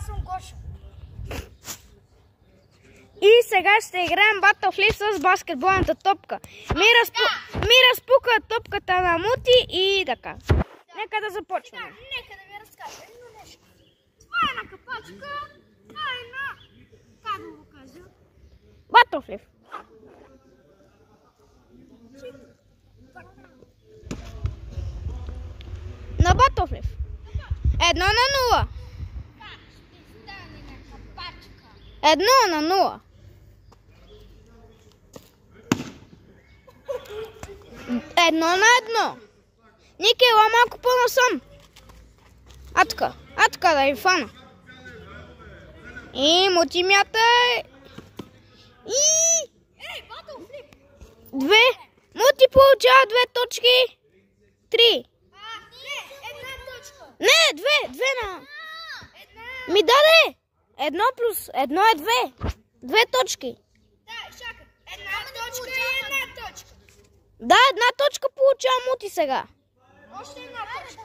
съм Гоша. И сега ще играем Battlefield с баскетболната топка. Ми разпука топката на Мути и така. Нека да започнем. Нека да ви разкажа едно нещо. Това е една капачка, това е една... Как да го кажа? Battlefield. На Battlefield. 1-0. Как ще стане на капачка? 1-0. 1-1. Ники, ела малко по-насам. Атка да ви фана. И Мути мятай. И... Ей, Battlefield! 2. Мути получава 2 точки. 3. Не, една точка. Не, 2 на... Една. Ми даде! 1 плюс 1 е 2. 2 точки. Да, чакай. Една точка и една точка. Да, 1 точка получава Мути сега. Още една точка.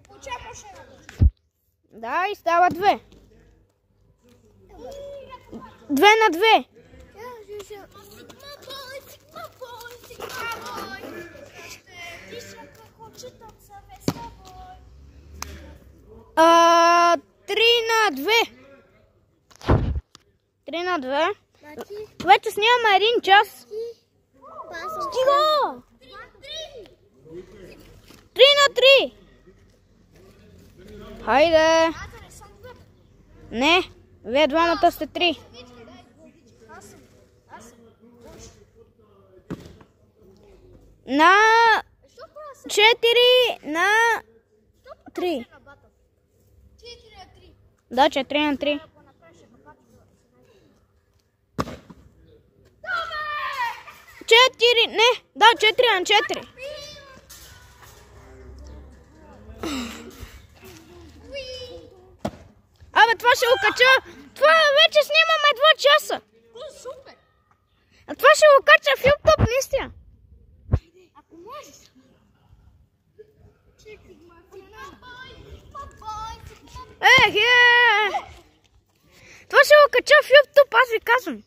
Получавам още една точка. Да, и става 2. 2 на 2. А, 3 на 2. 3 на 2. Вече снимаме 1 час. Стига! 3 на 3. Хайде. Не, вие двамата сте 3. На 4 на 3. 4 на 3. Да, 4 на 3. 4, не, да, 4 на 4. Абе, това ще го кача. Това вече снимаме 2 часа. Супер! А това ще го кача в YouTube, наистина. Ако можеш. Това ще го кача в YouTube, аз ви казвам.